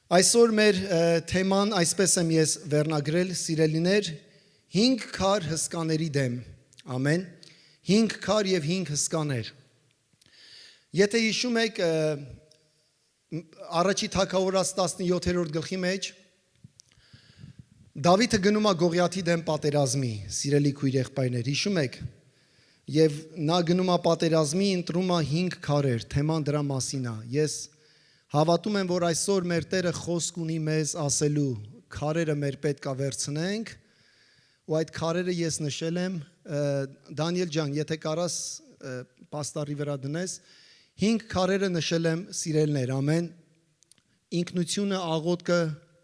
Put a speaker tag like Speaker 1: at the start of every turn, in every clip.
Speaker 1: Այսօր մեր թեման այսպես եմ ես վերնագրել, սիրելիներ, 5 քար հսկաների դեմ, ամեն, 5 քար և 5 հսկաներ։ Եթե հիշում եք առաջի թագավորաց 17-րդ գլխի մեջ, Դավիթը գնում է Գողիաթի դեմ պատերազմի, սիրելի քույր եղբայրներ, հիշում եք, և նա գնում է պատերազմի, ընտրում է 5 քարեր, թեման դրա մասին է, ես հավատում եմ, որ այսօր մեր Տերը խոսք ունի մեզ ասելու, քարերը մեր պետք է վերցնենք, ու այդ քարերը ես նշել եմ, Դանիել ջան, եթե կարաս պաստառի վրա դնես, 5 քարերը նշել եմ սիրելներ, ամեն, ինքնությունը, աղոթքը,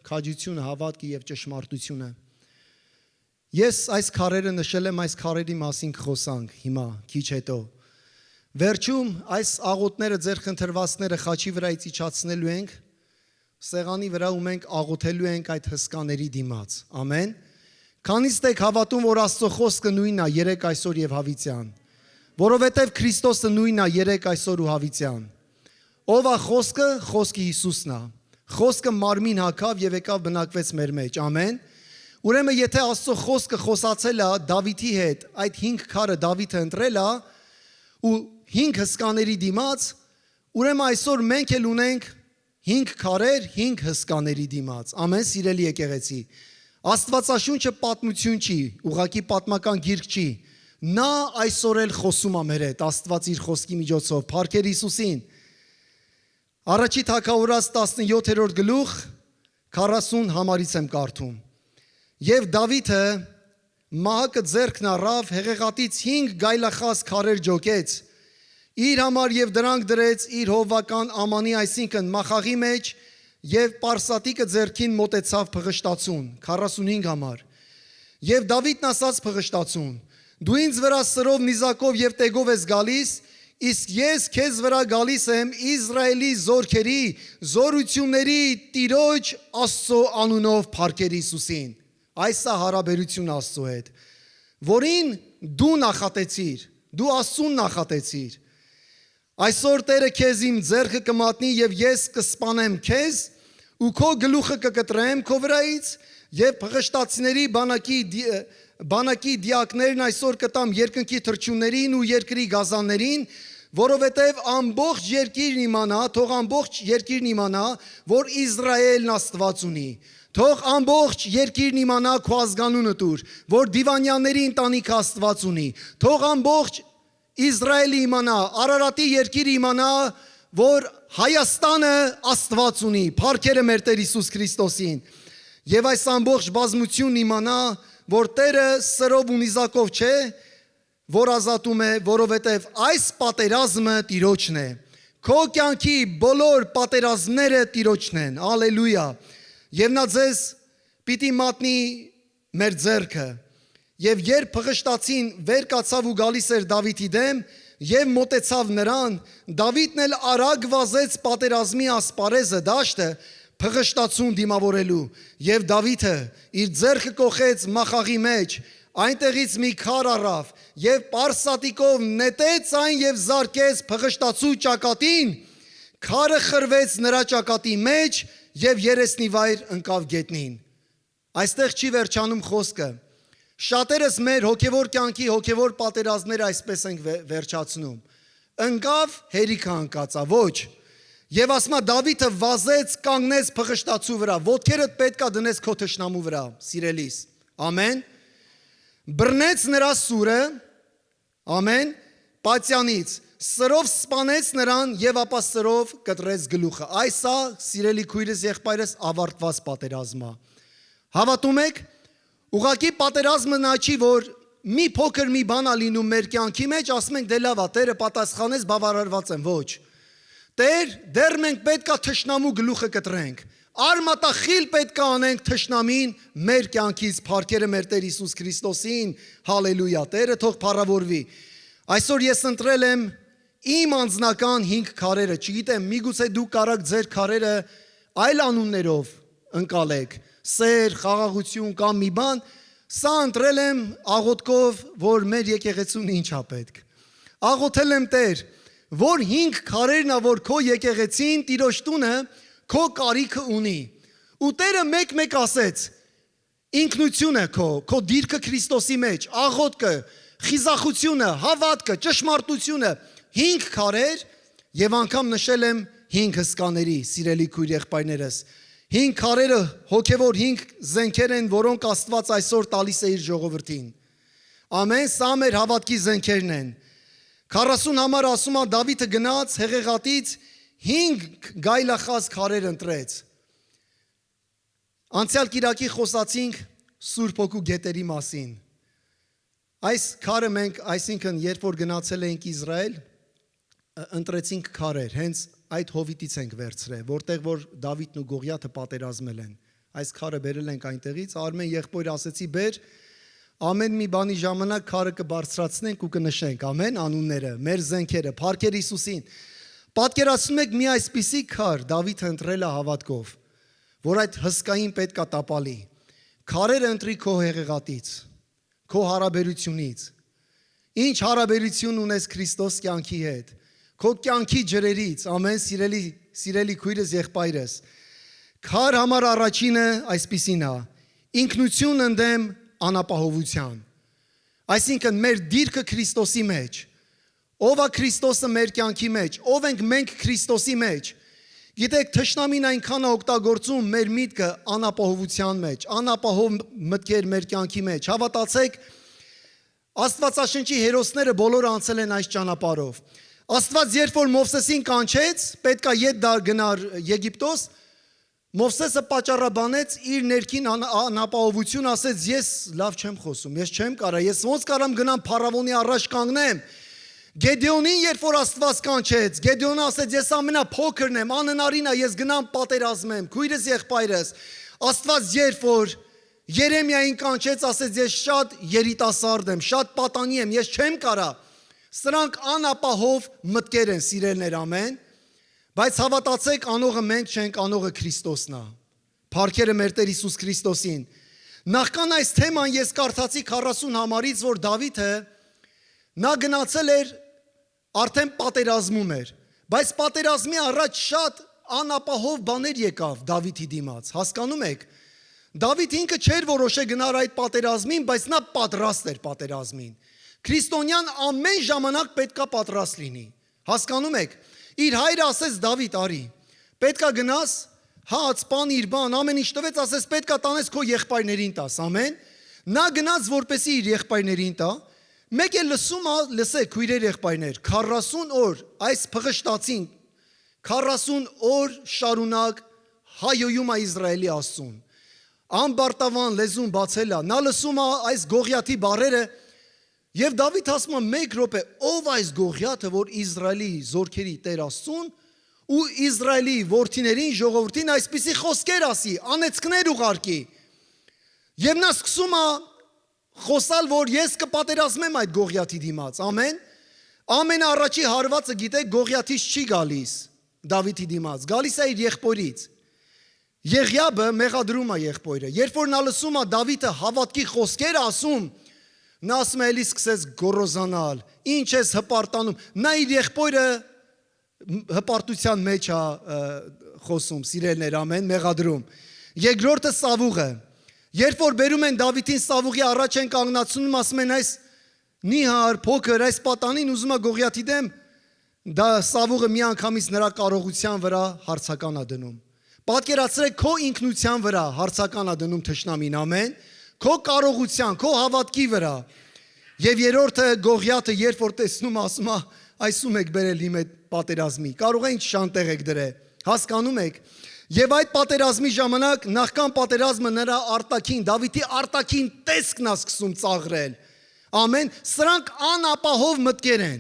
Speaker 1: քաջությունը, հավատքը և ճշմարտությունը։ Ես այս քարերը նշել եմ, այս քարերի մասին կխոսանք հիմա, քիչ հետո։ Վերջում այս աղոթները, ձեր խնդրվածքները խաչի վրայից իջացնելու ենք, սեղանի վրա ու մենք աղոթելու ենք այդ հսկաների դիմաց, ամեն։ Քանից եք հավատում, որ Աստծո խոսքը նույնն է երեկ, այսօր և հավիտյան, որովհետև Քրիստոսը նույնն է երեկ, այսօր ու հավիտյան։ Ով է խոսքը, խոսքը Հիսուսն է, խոսքը մարմին հագավ և եկավ բնակվեց մեր մեջ, ամեն։ Ուրեմն եթե Աստծո խոսքը խոսացել է Դավիթի հետ, այդ 5 քարը Դավիթը ընտրել է ու 5 հսկաների դիմաց, ուրեմն այսօր մենք էլ ունենք 5 քարեր 5 հսկաների դիմաց, ամեն, սիրելի եկեղեցի։ Աստվածաշունչը պատմություն չի, ուղղակի պատմական գիրք չի, նա այսօր էլ խոսում է մեր հետ, Աստված իր խոսքի միջոցով, փառքեր Հիսուսին։ Առաջի թագավորաց 17-րդ գլուխ 40 համարից եմ կարդում։ Եվ Դավիթը մահակը ձեռքն առավ, հեղեղատից 5 գայլախաս քարեր ջոկեց, իր համար և դրանք դրեց իր հովվական Ամանի, այսինքն մախաղի մեջ, և պարսատիկը ձեռքին մոտեցավ փղշտացուն, 45 համար։ Եվ Դավիթն ասաց փղշտացուն. դու ինձ վրա սրով, նիզակով և տեգով ես գալիս, իսկ ես քեզ վրա գալիս եմ Իսրայելի զորքերի, զորությունների Տիրոջ Աստծո անունով, փառքեր Հիսուսին։ Այս է հարաբերություն Աստծո հետ, որին դու նախատեցիր, դու Աստծուն նախատեցիր։ Այսօր Տերը քեզ իմ ձեռքը կմատնի և ես կսպանեմ քեզ ու քո գլուխը կկտրեմ քո վրայից և փղշտացիների բանակի դիակներն այսօր կտամ երկնքի թռչուններին ու երկրի գազաններին, որովհետև ամբողջ երկիրն իմանա, թող ամբողջ երկիրն իմանա, որ Իսրայելն Աստված ունի։ Թող ամբողջ երկիրն իմանա քո ազգանունը տուր, որ Դիվանյանների ընտանիքը Աստված ունի։ Թող ամբողջ Իսրայելը իմանա, Արարատի երկիրը իմանա, որ Հայաստանը Աստված ունի, փառքերը մեր Տեր Հիսուս Քրիստոսին։ Եվ այս ամբողջ բազմությունն իմանա, որ Տերը սրով ու նիզակով չէ, որ ազատում է, որովհետև այս պատերազմը Տիրոջն է։ Քո կյանքի բոլոր պատերազմները Տիրոջն են, ալելույա։ Եվ նա ձեզ պիտի մատնի մեր ձեռքը։ Եվ երբ փղշտացին վեր կացավ ու գալիս էր Դավիթի դեմ և մոտեցավ նրան, Դավիթն էլ արագ վազեց պատերազմի ասպարեզը, դաշտը, փղշտացուն դիմավորելու, և Դավիթը իր ձեռքը կոխեց մախաղի մեջ, այնտեղից մի քար առավ և պարսատիկով նետեց այն և զարկեց փղշտացու ճակատին, քարը խրվեց նրա ճակատի մեջ և երեսնի վայր ընկավ գետնին։ Այստեղ չի վերջանում խոսքը։ Շատերս մեր հոգևոր կյանքի հոգևոր պատերազմները այսպես ենք վերջացնում։ Ընկավ, հերիքը ընկածա, ոչ։ Եվ ասма Դավիթը վազեց, կանգնեց փղշտացու վրա, ոտքերդ պետք է դնես քո թշնամու վրա, սիրելիս, ամեն, բռնեց նրա սուրը, ամեն, պատյանից, սրով սպանեց նրան և ապա սրով կտրեց գլուխը։ Այս է, սիրելի քույրս եղբայրս, ավարտված պատերազմը։ Հավատում եք, ուղղակի պատերազմը նա չի, որ մի փոքր մի բան է լինում մեր կյանքի մեջ, ասում ենք դե լավ է, Տերը պատասխանեց, բավարարված եմ, ոչ։ Տեր, դեռ մենք պետք է թշնամու գլուխը կտրենք, արմատախիլ պետք է անենք թշնամին մեր կյանքից, փառքերը մեր Տեր Հիսուս Քրիստոսին, հալելույա, Տերը թող փառավորվի։ Այսօր ես ընտրել եմ իմ անձնական 5 քարերը, չգիտեմ, միգուցե դուք կարաք ձեր քարերը այլ անուններով ընկալեք, սեր, խաղաղություն կամ մի բան, սա ընտրել եմ աղոթքով, որ մեր եկեղեցուն ինչ է պետք։ Աղոթել եմ Տեր, որ 5 քարերն է, որ քո եկեղեցին, Տիրոջ տունը, քո կարիքը ունի։ Ու Տերը մեկ-մեկ ասեց. ինքնությունը քո դիրքը Քրիստոսի մեջ, աղոթքը, խիզախությունը, հավատքը, ճշմարտությունը 5 քարեր եւ անգամ նշել եմ 5 հսկաների, սիրելի քույր եղբայրներս։ 5 քարերը հոգեվոր 5 զենքեր են, որոնք Աստված այսօր տալիս է իր ժողովրդին։ Ամեն, սա մեր հավատքի զենքերն են։ 40 համար ասում է Դավիթը գնաց Հեղեղատից 5 գայլախազ քարեր ընտրեց։ Անցյալ կիրակի խոսացինք Սուրբ Հոգու գետերի մասին։ Այս քարը մենք, այսինքն երբ որ գնացել էինք Իսրայել, ընտրեցինք քարեր, հենց այդ հովիտից ենք վերցրել, որտեղ որ Դավիթն ու Գողիաթը պատերազմել են։ Այս քարը բերել ենք այնտեղից, Արմեն եղբայր ասեցի բեր, ամեն մի բանի ժամանակ քարը կբարձրացնենք ու կնշենք, ամեն անունները, մեր զենքերը, փառքեր Հիսուսին։ Պատկերացնում եք մի այսպիսի քար Դավիթը ընտրել է հավատքով, որ այդ հսկային պետքա տապալի։ Քարերը ընտրի քո հեղեղատից, քո հարաբերությունից։ Ինչ հարաբերություն ունես Քրիստոս կյանքի հետ, քո կյանքի ջրերից, ամեն սիրելի քույրս եղբայրս։ Քար համար առաջինը այսպիսին է. ինքնություն ընդդեմ անապահովության։ Այսինքն մեր դիրքը Քրիստոսի մեջ։ Ով է Քրիստոսը մեր կյանքի մեջ, ով ենք մենք Քրիստոսի մեջ։ Գիտեք, թշնամին այնքան է օգտագործում մեր միտքը անապահովության մեջ, անապահով մտքեր մեր կյանքի մեջ։ Հավատացեք, Աստվածաշնչի հերոսները բոլորը անցել են այս ճանապարհով։ Աստված երբ որ Մովսեսին կանչեց, պետքա ետ գնար Եգիպտոս, Մովսեսը պատճառաբանեց իր ներքին անապահովություն, ասեց ես լավ չեմ խոսում, ես չեմ կարա, ես ոնց կարամ գնամ փարավոնի առաջ կանգնեմ։ Գեդեոնին երբ որ Աստված կանչեց, Գեդեոնը ասեց ես ամենափոքրն եմ, անհնարին է, ես գնամ պատերազմեմ, քույրս եղբայրս։ Աստված երբ որ Երեմիային կանչեց, ասեց ես շատ երիտասարդ եմ, շատ պատանի եմ, ես չեմ կարա։ Սրանք անապահով մտքեր են, սիրելներ, ամեն։ Բայց հավատացեք, անողը մենք չենք, անողը Քրիստոսն է։ Փառքերը մեր Տեր Հիսուս Քրիստոսին։ Նախքան այս թեման ես կարդացի 40 համարից, որ Դավիթը նա գնացել էր, արդեն պատերազմում էր, բայց պատերազմի առաջ շատ անապահով բաներ եկավ Դավիթի դիմաց, հասկանում եք։ Դավիթ ինքը չէր որոշել գնալ այդ պատերազմին, բայց նա պատրաստ էր պատերազմին։ Քրիստոնյան ամեն ժամանակ պետքա պատրաստ լինի, հասկանում եք։ Իր հայրը ասեց Դավիթ, արի, պետքա գնաս, հաց, պան, իր բան, ամեն ինչ տվեց, ասեց պետքա տանես քո եղբայրներին տաս, ամեն։ Նա գնաց որպեսի իր եղբայրներին տա, մեկ էլ լսեք քույրեր եղբայրներ, 40 օր այս փղշտացին 40 օր շարունակ հայոյում է Իսրայելի Աստծուն։ Ամբարտավան լեզուն բացել է, նա լսում է այս Գողիաթի բառերը եւ Դավիթ ասում է մեկ րոպե, ով այս Գողիաթը, որ Իսրայելի զորքերի Տեր Աստծուն ու Իսրայելի որդիներին, ժողովրդին այսպիսի խոսքեր ասի, անեծքներ ուղարկի։ Եվ նա սկսում է խոսալ, որ ես կպատերազմեմ այդ Գողիաթի դիմաց, ամեն։ Ամենաառաջի հարվածը գիտեք Գողիաթից չի գալիս Դավիթի դիմաց, գալիս է իր եղբորից։ Եղիաբը մեղադրում է եղբորը։ Երբ որ նա լսում է Դավիթը հավատքի խոսքեր ասում, նա ասում է էլի սկսեց գոռոզանալ, ինչ ես հպարտանում։ Նա իր եղբորը հպարտության մեջ է խոսում, սիրելներ, ամեն, մեղադրում։ Երկրորդը Սավուղը։ Երբ որ բերում են Դավիթին Սավուղի առաջ են կանգնացնում, ասում են այս նիհար, փոքր, այս պատանին ուզում է Գողիաթի դեմ, դա Սավուղը մի անգամից նրա կարողության վրա հարցական է դնում։ Պատկերացրեք քո ինքնության վրա հարցական է դնում թշնամին, ամեն, քո կարողության, քո հավատքի վրա։ Եվ երրորդը Գողիաթը երբ որ տեսնում ասում է, այսում եք բերել իմ այդ պատերազմի, կարող է ինչ շանտեղ եք դրել, հասկանում եք։ Եվ այդ պատերազմի ժամանակ նախքան պատերազմը նրա արտաքին, Դավիթի արտաքին տեսքն է սկսում ծաղրել։ Ամեն, սրանք անապահով մտքեր են։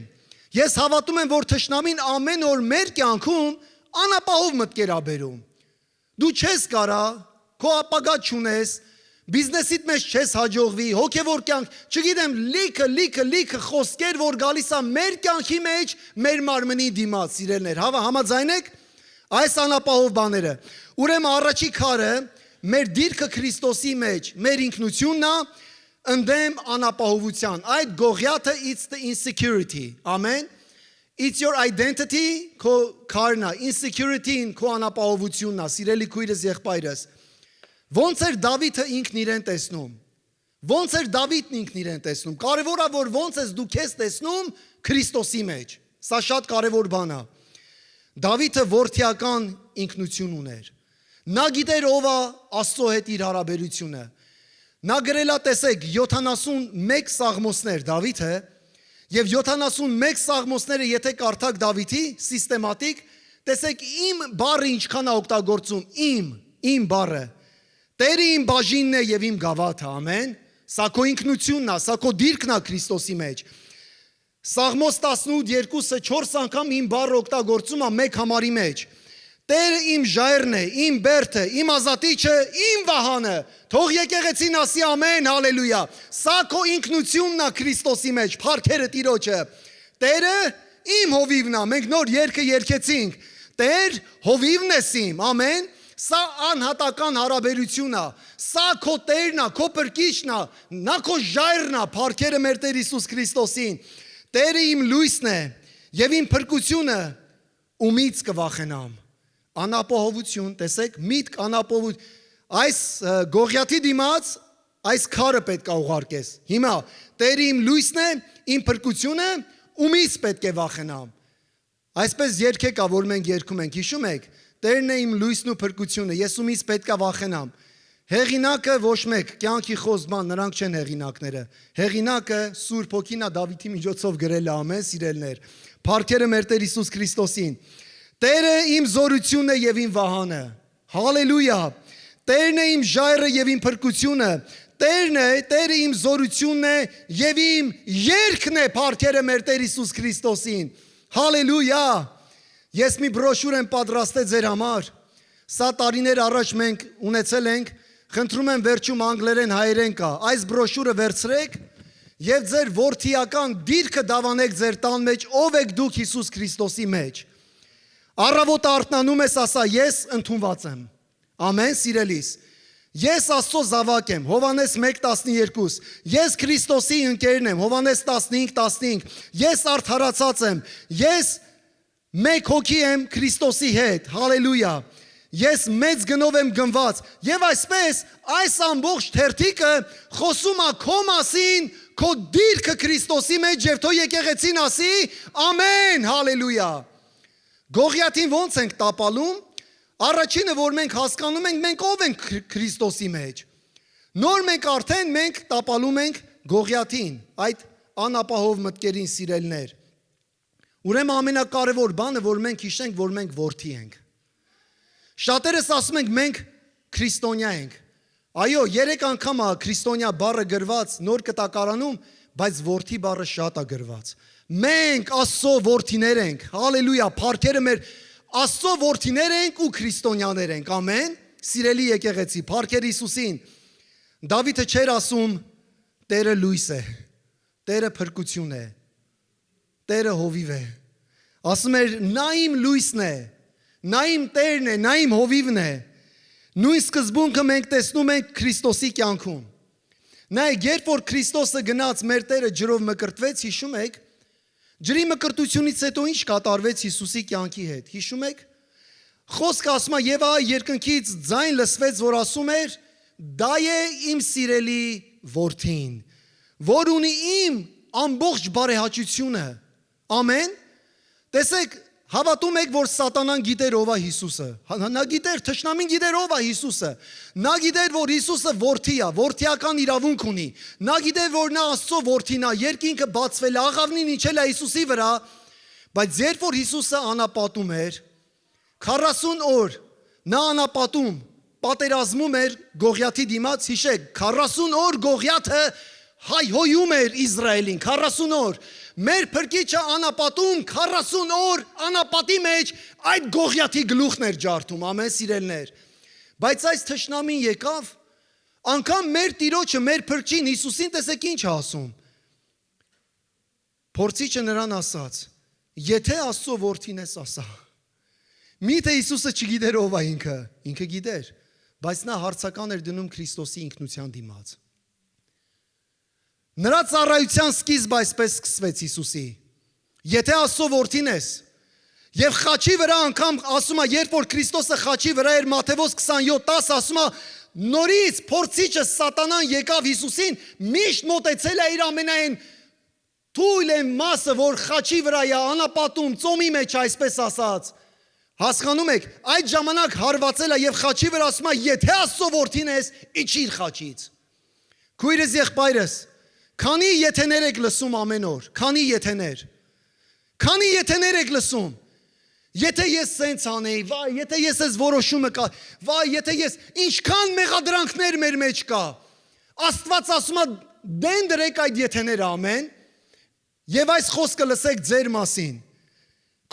Speaker 1: Ես հավատում եմ, որ թշնամին ամեն օր մեր կյանքում անապահով մտքեր է բերում։ Դու չես կարա, քո ապագա չունես, բիզնեսիդ մեջ չես հաջողվի, հոգևոր կյանք, չգիտեմ, լիքը խոսքեր, որ գալիս է մեր կյանքի մեջ, մեր մարմնի դիմաց, սիրելներ, համաձայն եք։ Այս անապահով բաները։ Ուրեմն առաջի քարը մեր դիրքը Քրիստոսի մեջ, մեր ինքնությունն է ընդդեմ անապահովության։ Այդ Գողիաթը it's the insecurity։ Ամեն։ It's your identity, քո քարնա, insecurity-ին, քո անապահովությունն է, սիրելի քույրս, եղբայրս։ Ոնց էր Դավիթը ինքն իրեն տեսնում։ Ոնց էր Դավիթն ինքն իրեն տեսնում։ Կարևորը որ ոնց ես դու քեզ տեսնում Քրիստոսի մեջ։ Սա շատ կարևոր բան է։ Դավիթը որդիական ինքնություն ուներ։ Նա գիտեր ով է Աստծո հետ իր հարաբերությունը։ Նա գրել է, տեսեք, 71 սաղմոսներ Դավիթը, եւ 71 սաղմոսները եթե կարդաք Դավիթի սիստեմատիկ, տեսեք իմ բառը ինչքան է օգտագործում, իմ բառը։ Տերը իմ բաժինն է եւ իմ գավաթը, ամեն։ Սա քո ինքնությունն է, սա քո դիրքն է Քրիստոսի մեջ։ Սաղմոս 18:2-ը 4 անգամ իմ բառը օգտագործում է մեկ համարի մեջ։ Տերը իմ ժայռն է, իմ բերդը, իմ ազատիչը, իմ վահանը։ Թող եկեղեցին ասի ամեն, հալելույա։ Սա քո ինքնությունն է Քրիստոսի մեջ, փառքերը Տիրոջը։ Տերը իմ հովիվն է, մենք նոր երգը երգեցինք։ Տեր հովիվն ես իմ, ամեն։ Սա անհատական հարաբերություն է։ Սա քո Տերն է, քո Փրկիչն է, նա քո ժայռն է, փառքերը մեր Տեր Հիսուս Քրիստոսին։ Տերը իմ լույսն է եւ իմ փրկությունը, ումից կվախենամ։ Անապահովություն, տեսեք, միտք անապահովություն։ Այս Գողիաթի դիմաց այս քարը պետք է ուղարկես։ Հիմա Տերը իմ լույսն է, իմ փրկությունը, ումից պետք է վախենամ։ Այսպես երգ կա, որ մենք երգում ենք, հիշում եք։ Տերն է իմ լույսն ու փրկությունը, ես ումից պետք է վախենամ։ Հեղինակը ոչ մեկ, կյանքի խոստման, նրանք չեն հեղինակները։ Հեղինակը Սուրբ Հոգին է Դավիթի միջոցով գրել է, ամեն սիրելներ։ Փառքերը մեր Տեր Հիսուս Քրիստոսին։ Տերը իմ զորությունն է եւ իմ վահանը։ Հալելույա։ Տերն է իմ ժայռը եւ իմ փրկությունը։ Տերը իմ զորությունն է եւ իմ երգն է, փառքերը մեր Տեր Հիսուս Քրիստոսին։ Հալելույա։ Ես մի բրոշուր եմ պատրաստել ձեր համար։ Սա տարիներ առաջ մենք ունեցել ենք, խնդրում եմ վերջում անգլերեն հայերեն կա։ Այս բրոշուրը վերցրեք եւ ձեր որդիական դիրքը դավանեք ձեր տան մեջ, ով եք դուք Հիսուս Քրիստոսի մեջ։ Առավոտ արթնանում ես, ասա ես ընդունված եմ։ Ամեն, սիրելիս։ Ես Աստծո զավակ եմ, Հովհաննես 1:12։ Ես Քրիստոսի ընկերն եմ, Հովհաննես 15:15։ Ես արդարացած եմ։ Ես մեկ հոգի եմ Քրիստոսի հետ, հալելույա, ես մեծ գնով եմ գնված, և այսպես, այս ամբողջ թերթիկը խոսում է քո մասին, քո դիրքը Քրիստոսի մեջ և թող եկեղեցին ասի, ամեն, հալելույա։ Գողիաթին ոնց ենք տապալում, առաջինը, որ մենք հասկանում ենք, մենք ով ենք Քրիստոսի մեջ, նոր մենք արդեն մենք տապալում ենք Գողիաթին, այդ անապահով մտքերին սիրելներ։ Ուրեմն ամենակարևոր բանը, որ մենք հիշենք, որ մենք որդի ենք։ Շատերս ասում ենք, մենք քրիստոնյա ենք։ Այո, 3 անգամ է քրիստոնյա բառը գրված նոր կտակարանում, բայց որդի բառը շատ է գրված։ Մենք Աստծո որդիներ ենք։ Հալելույա, փառքերը մեր Աստծո որդիներ ենք ու քրիստոնյաներ ենք։ Ամեն։ Սիրելի եկեղեցի, փառքեր Հիսուսին։ Դավիթը չէր ասում Տերը լույս է, Տերը փրկություն է, Տերը հովիվ է։ Ասում էր նա իմ լույսն է, նա իմ Տերն է, նա իմ հովիվն է։ Նույն սկզբունքը մենք տեսնում ենք Քրիստոսի կյանքում։ Նայեք, երբ որ Քրիստոսը գնաց մեր Տերը ջրով մկրտվեց, հիշում եք, ջրի մկրտությունից հետո ինչ կատարվեց Հիսուսի կյանքի հետ, հիշում եք։ Խոսքը ասում է, եւ երկնքից ձայն լսվեց, որ ասում էր. դա է իմ սիրելի որդին, որ ունի իմ ամբողջ բարեհաճությունը։ Ամեն։ Տեսեք, հավատում եք, որ սատանան գիտեր ով է Հիսուսը։ Նա գիտեր, թշնամին գիտեր ով է Հիսուսը։ Նա գիտեր, որ Հիսուսը որդի է, որդիական իրավունք ունի։ Նա գիտեր, որ նա Աստծո որդին է, երկինքը բացվել է, աղավնին իջել է Հիսուսի վրա, բայց երբ որ Հիսուսը անապատում էր, 40 օր նա անապատում, պատերազմում էր Գողիաթի դիմաց, հիշեք, 40 օր Գողիաթը հայհոյում էր Իսրայելին, 40 օր։ Մեր Փրկիչը անապատում 40 օր անապատի մեջ այդ Գողիաթի գլուխն էր ջարդում, ամեն սիրելներ։ Բայց այս թշնամին եկավ, անգամ մեր Տիրոջը, մեր Փրկին Հիսուսին տեսեք ինչ ասում։ Փորձիչը նրան ասաց. եթե Աստծո որդին ես, ասա։ Միթե Հիսուսը չգիտեր ով է ինքը, ինքը գիտեր, բայց նա հարցական էր դնում Քրիստոսի ինքնության դիմաց։ Նրա ծառայության սկիզբը այսպես սկսվեց Հիսուսի։ Եթե Աստծո որդին ես, եւ խաչի վրա անգամ ասում է, երբ որ Քրիստոսը խաչի վրա էր, Մատթեոս 27:10 ասում է, նորից փորձիչը սատանան եկավ Հիսուսին, միշտ մոտեցել է իր ամենայն թույլ են մասը, որ խաչի վրա է, անապատում, ծոմի մեջ, այսպես ասած։ Հասկանում եք, այդ ժամանակ հարվածել է եւ խաչի վրա ասում է, եթե Աստծո որդին ես, իջիր խաչից։ Քույրս եղբայրս, քանի եթեներ եք լսում ամեն օր, քանի եթեներ եք լսում։ Եթե ես սենց անեի, վայ, եթե ես այս որոշումը կա, վայ, եթե ես ինչքան մեղադրանքներ մեր մեջ կա։ Աստված ասում է, դեն դրեք այդ եթեները, ամեն։ Եվ այս խոսքը լսեք ձեր մասին։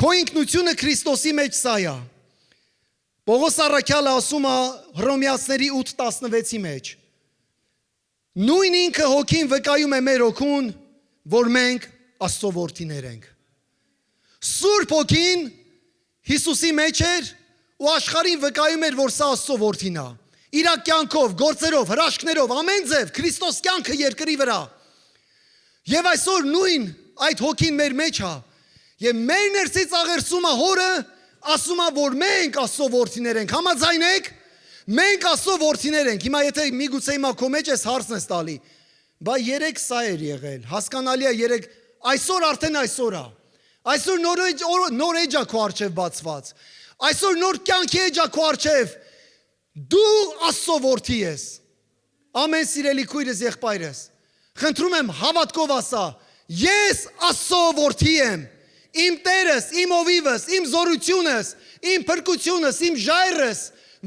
Speaker 1: Քո ինքնությունը Քրիստոսի մեջ սա է։ Պողոս առաքյալը ասում է Հռոմեացիների 8:16-ի մեջ։ Նույն ինքը հոգին վկայում է մեր հոգուն, որ մենք Աստծո որդիներ ենք։ Սուրբ հոգին Հիսուսի մեջ էր ու աշխարհին վկայում էր, որ սա Աստծո որդին է։ Իր կյանքով, գործերով, հրաշքներով, ամեն ձև Քրիստոս կյանքը երկրի վրա։ Եվ այսօր նույն այդ հոգին մեր մեջ է։ Եվ մեր ներսից աղերսումը հորը ասում է, որ մենք Աստծո որդիներ ենք։ Համաձայն եք։ Մենք Աստծո որդիներ ենք։ Հիմա եթե միգուցե հիմա քո մեջ ես հարցն ես տալի, բա 3 սա էր եղել։ Հասկանալի է 3, այսօր արդեն այսօր է։ Այսօր նոր էջ է քո առջև բացված։ Այսօր նոր կյանքի էջ է քո առջև։ Դու Աստծո որդի ես։ Ամեն սիրելի քույրս եղբայրս, խնդրում եմ հավատքով ասա, ես Աստծո որդի եմ։ Իմ Տերս, իմ Հովիվս, իմ զորությունս, իմ փրկությունս, իմ ժայռս,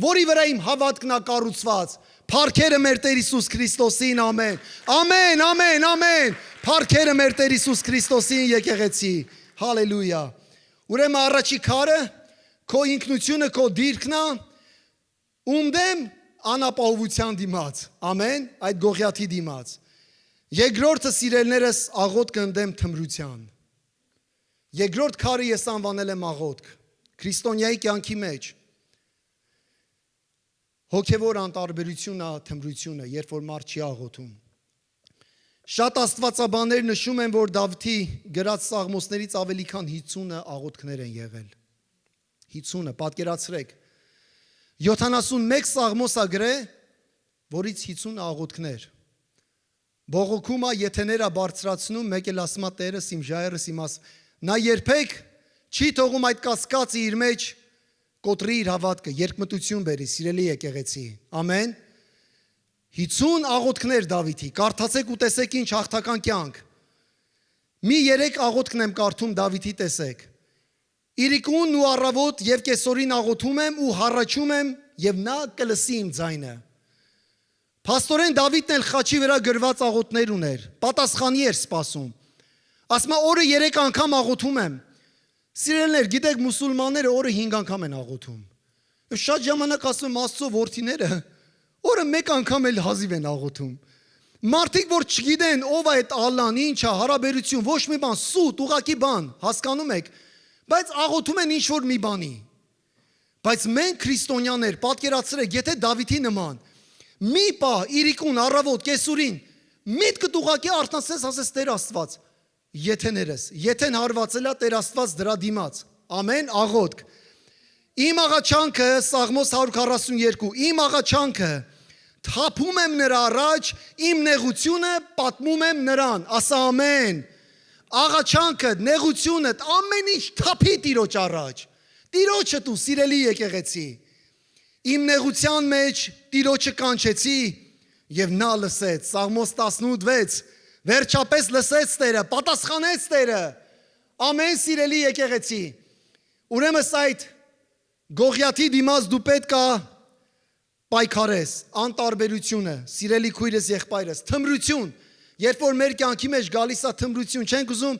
Speaker 1: որի վրա իմ հավատքն է կառուցված։ Փառքերը մեր Տեր Հիսուս Քրիստոսին, ամեն։ Ամեն, ամեն, ամեն։ Փառքերը մեր Տեր Հիսուս Քրիստոսին, եկեղեցի։ Հալելույա։ Ուրեմն առաջի քարը քո ինքնությունը, քո դիրքն է, ումդեմ անապահովության դիմաց։ Ամեն, այդ գողիաթի դիմաց։ Երկրորդը սիրելներս աղոթք ընդդեմ թմրության։ Երկրորդ քարը ես անվանել եմ աղոթք։ Քրիստոնյայի կյանքի մեջ հոգևոր անտարբերությունն է թմրությունը, երբ որ մարդ չի աղոթում։ Շատ աստվածաբաններ նշում են, որ Դավթի գրած սաղմոսներից ավելի քան 50 աղոթքներ են եղել։ 50-ը, պատկերացրեք։ 71 սաղմոս է գրե, որից 50 աղոթքներ։ Բողոքումը եթեներ է բարձրացնում, մեկ էլ ասում է Տերս իմ ժայռս իմ նա երբեք չի թողում այդ կասկածը իր մեջ կոտրի իր հավատքը, երկմտություն բերի, սիրելի եկեղեցի։ Ամեն։ 50 աղոթքներ Դավիթի, կարդացեք ու տեսեք ինչ հաղթական կյանք։ Մի 3 աղոթքն եմ կարդում Դավիթի, տեսեք։ Իրիկունն ու առավոտ եւ կեսօրին աղոթում եմ ու հառաչում եմ եւ նա կլսի իմ ձայնը։ Փաստորեն Դավիթն էլ խաչի վրա գրված աղոթներ ուներ, պատասխանի էր սպասում։ Ասում է օրը 3 անգամ աղոթում եմ։ Սիրելիներ, գիտեք մուսուլմանները օրը 5 անգամ են աղոթում։ Շատ ժամանակ ասում եմ Աստծո որդիները օրը 1 անգամ էլ հազիվ են աղոթում։ Մարդիկ որ չգիտեն ով է այդ Ալլան, ինչ է, հարաբերություն, ոչ մի բան, սուտ, ուղակի բան, հասկանում եք, բայց աղոթում են ինչ որ մի բանի։ Բայց մենք քրիստոնյաներ, պատկերացրեք, եթե Դավիթի նման մի պահ իրիկուն առավոտ կեսուրին միտքդ ուղակի արթնացես, ասես Տեր Աստված, եթեներս, եթեն հարվածել է Տեր Աստված դրա դիմաց։ Ամեն, աղոթք։ Իմ աղաչանքը, Սաղմոս 142, իմ աղաչանքը, թափում եմ նրա առաջ, իմ նեղությունը պատմում եմ նրան, ասա ամեն։ Աղաչանքը, նեղությունդ, ամեն ինչ թափի Տիրոջ առաջ։ Տիրոջը դու սիրելի եկեղեցի։ Իմ նեղության մեջ Տիրոջը կանչեցի եւ նա լսեց։ Սաղմոս 18:6 վերջապես լսեց Տերը, պատասխանեց Տերը։ Ամեն սիրելի եկեղեցի։ Ուրեմն այդ գողիաթի դիմաց դու պետք է պայքարես, անտարբերությունը, սիրելի քույրս եղբայրս, թմրություն, երբ որ մեր կյանքի մեջ գալիս է թմրություն, չենք ուզում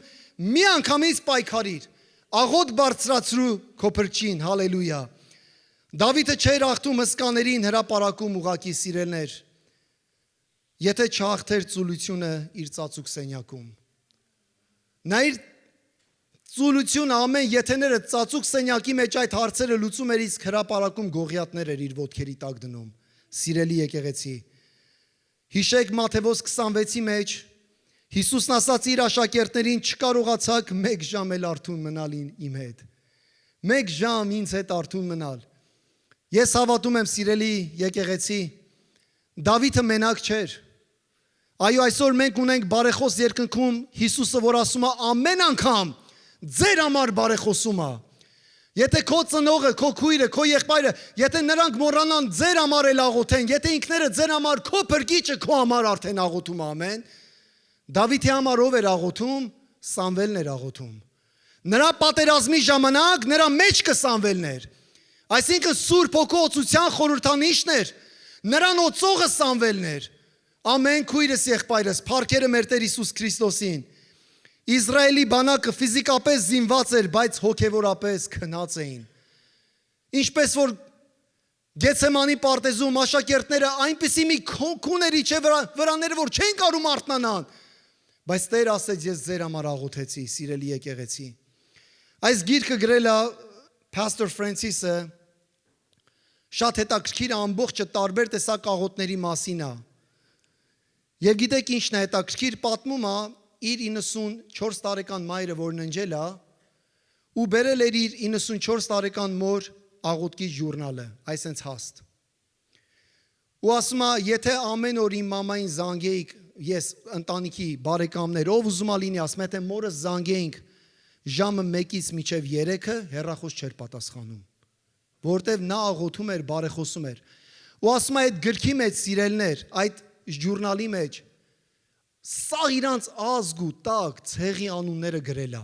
Speaker 1: մի անգամից պայքարիր, աղոթք բարձրացրու քո փրկին, հալելույա։ Դավիթը չէր աղթում հսկաներին հրապարակում ուղակի սիրելներ, եթե չհաղթեր ծուլությունը իր ծածուկ սենյակում։ Նա իր ծուլությունը ամեն եթեները ծածուկ սենյակի մեջ այդ հարցերը լուծում էր, իսկ հրապարակում գողիաթներ էր իր ոտքերի տակ դնում։ Սիրելի եկեղեցի, հիշեք Մատթեոս 26-ի մեջ Հիսուսն ասաց իր աշակերտներին, չկարողացաք մեկ ժամ էլ արթուն մնալ իմ հետ։ Մեկ ժամ ինձ հետ արթուն մնալ։ Ես հավատում եմ, սիրելի եկեղեցի, Դավիթը մենակ չէր։ Այո, այսօր մենք ունենք բարեխոս երկնքում Հիսուսը, որ ասում է ամեն անգամ ձեր համար բարեխոսում է։ Եթե քո ծնողը, քո քույրը, քո եղբայրը, եթե նրանք մոռանան ձեր համար էլ աղոթեն, եթե ինքները ձեր համար, քո փրկիչը քո համար արդեն աղոթում է, ամեն։ Դավիթի համար ով էր աղոթում? Սամվելն էր աղոթում։ Նրա պատերազմի ժամանակ նրա մեջքը Սամվելն էր։ Այսինքն Սուրբ Հոգու օծության խորհրդանիշն էր։ Նրան օծողը Սամվելն էր։ Ամեն քույրս եղբայրս, փառքերը մեր Տեր Հիսուս Քրիստոսին։ Իսրայելի բանակը ֆիզիկապես զինված էր, բայց հոգևորապես քնած էին։ Ինչպես որ Գեցեմանի պարտեզում աշակերտները այնպիսի մի քուն էր իջե վրաները, որ չեն կարում արթնանան։ Բայց Տեր ասեց, ես ձեր համար աղոթեցի, սիրելի եկեղեցի։ Այս գիրքը գրել է Pastor Francis-ը, շատ հետաքրքիր է, ամբողջը տարբեր տեսակ աղոթների մասին է։ Եվ գիտեք ինչն է հետաքրքիր, պատմում է իր 94 տարեկան մայրը, որ ննջել է, ու բերել էր իր 94 տարեկան մոր աղոթքի ժուրնալը, այսենց հաստ։ Ու ասում է, եթե ամեն օր իմ մամային զանգեիք, ես ընտանիքի բարեկամներ, ով ուզում է լինի, ասում է, թե մորս զանգեինք ժամը 1-ից մինչև 3-ը, հեռախոս չէր պատասխանում, որտեվ նա աղոթում էր, բարեխոսում էր։ Ու ասում է, այդ գրքի մեջ սիրելներ, այդ ժուրնալի մեջ սա իրանց ազգ ու տակ ցեղի անունները գրել է,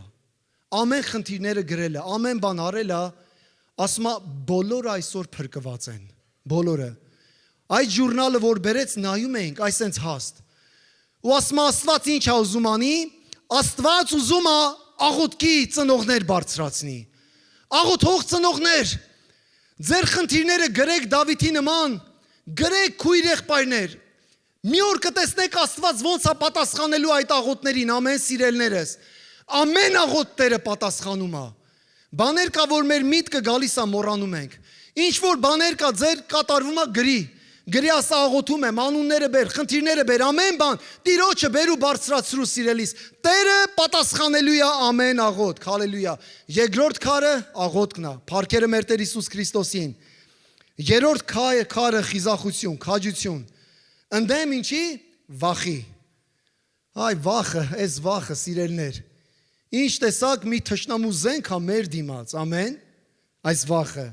Speaker 1: ամեն խնդիրները գրել է, ամեն բան արել է, ասում է, բոլորը այսօր փրկված են, բոլորը։ Այդ ժուրնալը, որ բերեց, նայում էինք, այսենց հաստ։ Ու ասում է, Աստված ինչ է ուզում անի, Աստված ուզում է աղոթքի ծնողներ բարձրացնի։ Աղոթող ծնողներ, ձեր խնդիրները գրեք Դավիթի նման, գրեք քույր եղբայրներ։ Մի օր կտեսնեք Աստված ոնց է պատասխանելու այդ աղոթներին, ամեն սիրելներս։ Ամեն աղոթ Տերը պատասխանում է։ Բաներ կա, որ մեր միտքը գալիս է, մոռանում ենք։ Ինչ որ բաներ կա, ձեր կատարվում է գրի ասա աղոթում եմ, անունները բեր, խնդիրները բեր, ամեն բան, Տիրոջը բեր ու բարձրացրու սիրելիս։ Տերը պատասխանելու է ամեն աղոթք, հալելույա։ Երկրորդ քարը աղոթքն է, փառքերը մեր Տեր Հիսուս Քրիստոսին։ Երրորդ քարը խիզախություն, քաջություն։ Ընդդեմ ինչի? Վախի։ Այ վախը, այս վախը սիրելներ։ Ինչ տեսակ մի թշնամու զենք է մեր դիմաց, ամեն, այս վախը։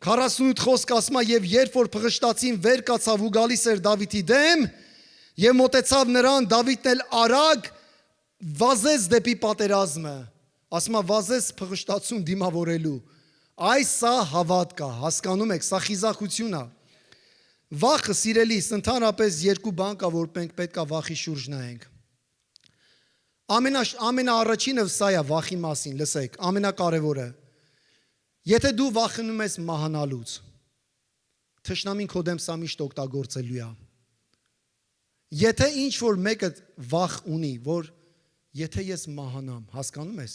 Speaker 1: 48 խոսք ասում է, եւ երբ որ փղշտացին վեր կացավ ու գալիս էր Դավիթի դեմ, եւ մոտեցավ նրան, Դավիթն էլ արագ վազեց դեպի պատերազմը։ Ասում է, վազեց փղշտացուն դիմավորելու։ Այս սա հավատք է, հասկանում եք, սա խիզախություն է։ Վախը սիրելիս, ընդհանրապես երկու բան կա, որ մենք պետք է վախի շուրջ նայենք։ Ամենաառաջինը սա է վախի մասին, լսեք, ամենակարևորը։ Եթե դու վախենում ես մահանալուց, թշնամին քո դեմ սա միշտ օգտագործելու է։ Եթե ինչ որ մեկը վախ ունի, որ եթե ես մահանամ, հասկանում ես,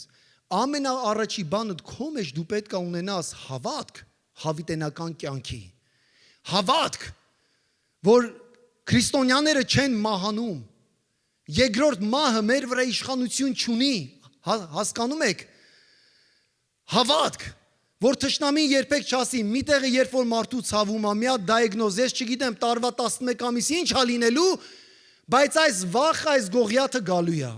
Speaker 1: ամենաառաջի բանը քո մեջ դու պետք է ունենաս հավատք հավիտենական կյանքի։ Հավատք, որ քրիստոնյաները չեն մահանում։ Երկրորդ մահը մեր վրա իշխանություն չունի, հասկանում եք։ Հավատք, որ թշնամին երբեք չասի, մի տեղը երբ որ մարդու ցավում է, մի հատ դիագնոզ, ես չգիտեմ, տարվա 11 ամիս ինչ է լինելու, բայց այս վախը, այս գողիաթը գալու է։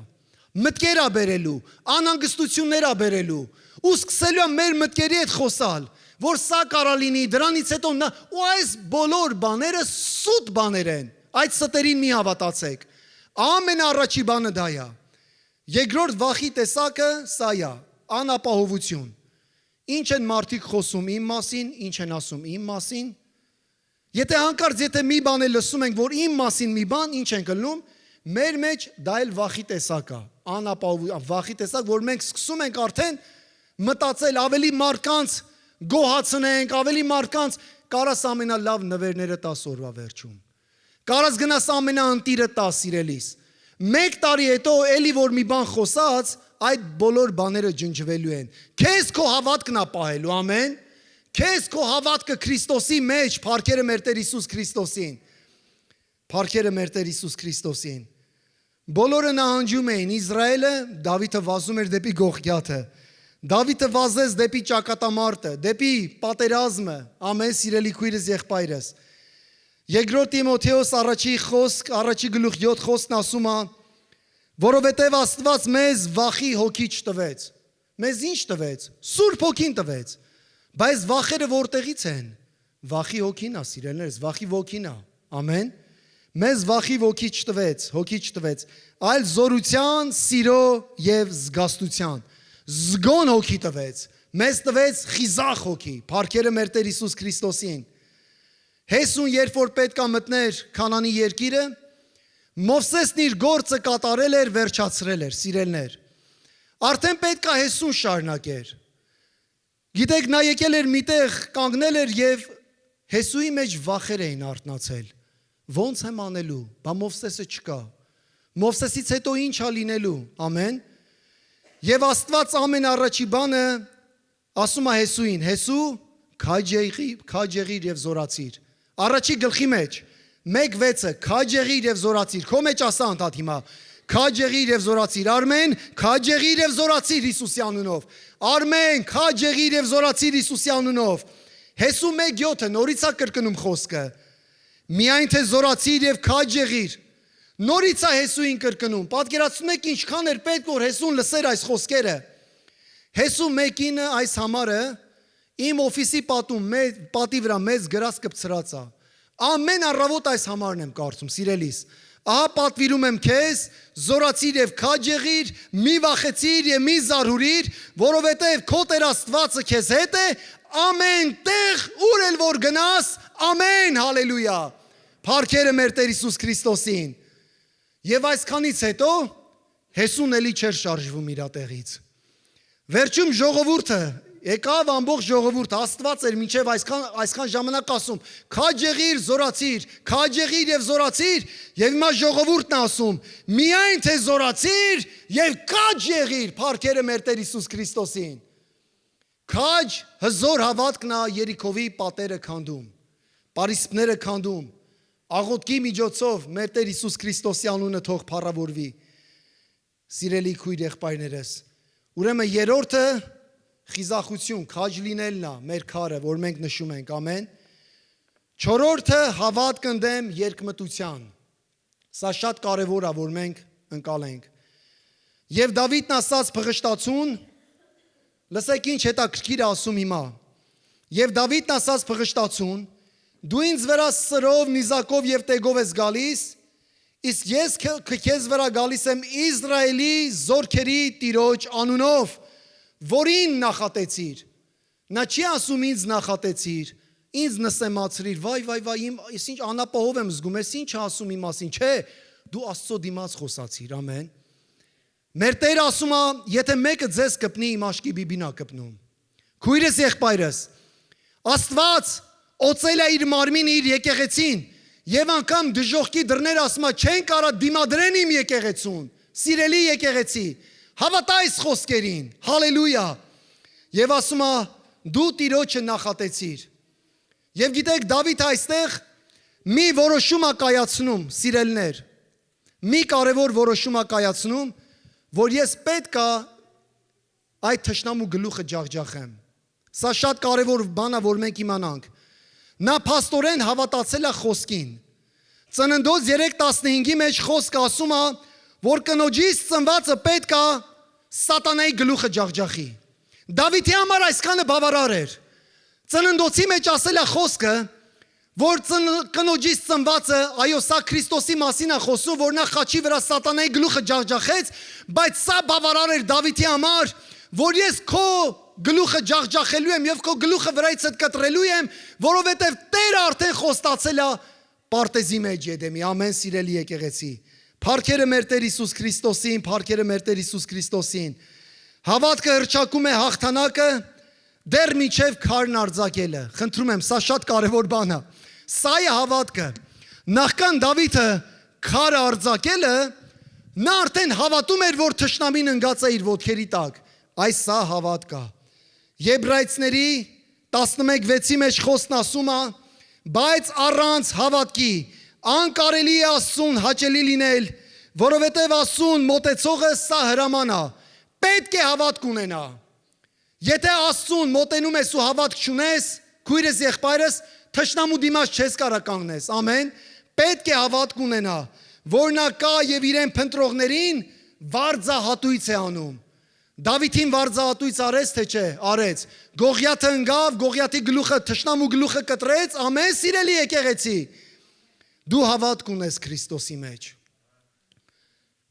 Speaker 1: Մտքեր է բերելու, անհանգստություններ է բերելու, ու սկսելու է մեր մտքերի հետ խոսալ, որ սա կարա լինի, դրանից հետո ու այս բոլոր բաները սուտ բաներ են։ Այդ ստերին մի հավատացեք։ Ամենաառաջի բանը դա է։ Երկրորդ վախի տեսակը սա է, անապահովություն։ Ինչ են մարդիկ խոսում իմ մասին, ինչ են ասում իմ մասին։ Եթե հանկարծ մի բան է լսում ենք, որ իմ մասին մի բան, ինչ ենք ելնում, մեր մեջ դա էլ վախի տեսակ է, վախի տեսակ, որ մենք սկսում ենք արդեն մտածել ավելի մարդկանց գոհացնենք, ավելի մարդկանց կարաս ամենալավ նվերները տաս օրվա վերջում։ Կարաս գնաս ամենաընտիրը տաս սիրելիս։ 1 տարի հետո էլի որ մի բան խոսած, այդ բոլոր բաները ջնջվելու են։ Քեզ քո հավատքն է պահելու, ամեն։ Քեզ քո հավատքը Քրիստոսի մեջ, փառքերը մեր Տեր Հիսուս Քրիստոսին։ Փառքերը մեր Տեր Հիսուս Քրիստոսին։ Բոլորը նահանջում էին, Իսրայելը Դավիթը վազում էր դեպի Գողգիաթը։ Դավիթը վազեց դեպի ճակատամարտը, դեպի պատերազմը, ամեն սիրելի քույրս եղբայրս։ Երկրորդ Տիմոթեոս առաջի գլուխ 7 խոսքն ասում է, որովհետև Աստված մեզ վախի հոգի չտվեց։ Մեզ ինչ տվեց։ Սուրբ հոգին տվեց։ Բայց վախերը որտեղից են։ Վախի հոգին է, սիրելիներս, վախի ոգին է։ Ամեն։ Մեզ վախի հոգի չտվեց, այլ զորության, սիրո եւ զգաստության։ Զգոն հոգի տվեց։ Մեզ տվեց խիզախ հոգի, փառքերը մեր Տեր Հիսուս Քրիստոսին։ Հեսուն երբ որ պետք է մտներ Քանանի երկիրը, Մովսեսն իր գործը կատարել էր, վերջացրել էր, սիրելներ։ Արդեն պետք է Հեսուն շարունակեր։ Գիտեք, նա եկել էր միտեղ, կանգնել էր եւ Հեսուի մեջ վախեր էին արթնացել։ Ոնց եմ անելու, բա Մովսեսը չկա։ Մովսեսից հետո ինչ է լինելու, ամեն։ Եվ Աստված ամեն առաջի բանը ասում է Հեսուին, Հեսու, քաջեղիր եւ զորացիր։ Առաջի գլխի մեջ 1:6-ը քաջեղիր եւ զորացիր։ Քո մեջ ասա անդադ հիմա, քաջեղիր եւ զորացիր։ Արմեն, քաջեղիր եւ զորացիր Հիսուսի անունով։ Արմեն, քաջեղիր եւ զորացիր Հիսուսի անունով։ Հեսու 1:7-ը նորից է կրկնում խոսքը։ Միայն թե զորացիր եւ քաջեղիր։ Նորից է Հեսուին կրկնում։ Պատկերացնում եք ինչքան էր պետք որ Հեսուն լսեր այս խոսքերը։ Հեսու 1:9 այս համարը իմ օֆիսի պատի վրա մեծ գրած կպցրած է։ Ամեն առավոտ այս համարն եմ կարդում, սիրելիս։ Ահա պատվիրում եմ քեզ, զորացիր եւ քաջեղիր, մի վախեցիր եւ մի զարհուրիր, որովհետեւ քո Տեր Աստվածը քեզ հետ է, ամեն տեղ ուր էլ որ գնաս, ամեն, հալելույա։ Փառքերը մեր Տեր Հիսուս Քրիստոսին։ Եվ այսքանից հետո Հեսուն էլի չէր շարժվում իր տեղից։ Վերջում ժողովուրդը եկավ ամբողջ ժողովուրդը, Աստված էր մինչև այսքան ժամանակ ասում, քաջեղիր, զորացիր, քաջեղիր եւ զորացիր, եւ հիմա ժողովուրդն է ասում, միայն թե զորացիր եւ քաջեղիր, փառքերը մեր Տեր Հիսուս Քրիստոսին։ Քաջ հզոր հավատքն է Երիքովի պատերը քանդում, պարիսպները քանդում, աղոթքի միջոցով մեր Տեր Հիսուս Քրիստոսի անունը թող փառավորվի։ Սիրելի քույր եղբայրներս, ուրեմն երրորդը խիզախություն, քաջ լինելն է մեր քարը, որ մենք նշում ենք, ամեն։ Չորրորդը հավատք ընդդեմ երկմտության։ Սա շատ կարևոր է, որ մենք ընկալենք։ Եվ Դավիթն ասաց փղշտացուն, լսեք ինչ հետաքրքիր է ասում հիմա։ Եվ Դավիթն ասաց փղշտացուն, դու ինձ վրա սրով, նիզակով եւ տեգով ես գալիս, իսկ ես քեզ վրա գալիս եմ Իսրայելի զորքերի Տիրոջ անունով, որին նախատեցիր։ Նա չի ասում ինձ նախատեցիր, ինձ նսեմացրիր, վայ, ես ինչ անապահով եմ զգում, ես ինչ ասում իմ մասին, չէ, դու Աստծո դիմաց խոսացիր, ամեն։ Մեր Տերը ասում է, եթե մեկը ձեզ կպնի, իմ աշկի բիբին է կպնում։ Քույրս եղբայրս, Աստված օծել է իր մարմինը, իր եկեղեցին, եւ անգամ դժոխքի դռները ասում է, չեն կարա դիմադրեն իմ եկեղեցուն, սիրելի եկեղեցի, հավատա այս խոսքերին, հալելույա, եւ ասում է, դու Տիրոջը նախատեցիր։ Եվ գիտեք, Դավիթ այստեղ մի որոշում է կայացնում, սիրելներ, մի կարևոր որոշում է կայացնում, որ ես պետք է այդ թշնամու գլուխը ջախջախեմ։ Սա շատ կարևոր բան է, որ մենք իմանանք։ Նա փաստորեն հավատացել է խոսքին։ Ծննդոց 3:15-ի մեջ խոսքը ասում է, որ կնոջից ծնվածը պետք է սատանայի գլուխը ջախջախի։ Դավիթի համար այսքանը բավարար էր։ Ծննդոցի մեջ ասել է խոսքը, որ կնոջից ծնվածը, այո, սա Քրիստոսի մասին է խոսում, որ նա խաչի վրա սատանայի գլուխը ջախջախեց, բայց սա բավարար էր Դավիթի համար, որ ես քո գլուխը ջախջախելու եմ եւ քո գլուխը վրայիցդ կտրելու եմ, որովհետեւ Տերը արդեն խոստացել է պարտեզի մեջ Եդեմի, ամեն սիրելի եկեղեցի։ Փառքերը մեր Տեր Հիսուս Քրիստոսին, փառքերը մեր Տեր Հիսուս Քրիստոսին։ Հավատքը հրճակում է հաղթանակը դեռ միջև քարն արձակելը։ Խնդրում եմ, սա շատ կարևոր բան է։ Սա է հավատքը։ Նախքան Դավիթը քարը արձակելը, նա արդեն հավատում էր, որ թշնամին ընկած է իր ոտքերի տակ։ Այս սա հավատք է։ Եբրայեցիների 11:6-ի մեջ խոսքն ասում է, բայց առանց հավատքի անկարելի է Աստծուն հաճելի լինել, Որովհետև Աստծուն մոտեցողը սա հրաման է, պետք է հավատք ունենա։ Եթե Աստծուն մոտենում ես ու հավատք չունես, քույրս եղբայրս, թշնամու դիմաց չես կարող կանգնես։ Ամեն։ Պետք է հավատք ունենա, որ նա կա եւ իրեն փնտրողներին վարձահատույց է անում։ Դավիթին վարձահատույց արեց թե չէ, արեց։ Գողիաթը ընկավ, Գողիաթի գլուխը, թշնամու գլուխը կտրեց, ամեն սիրելի եկեղեցի։ Դու հավատք ունես Քրիստոսի մեջ։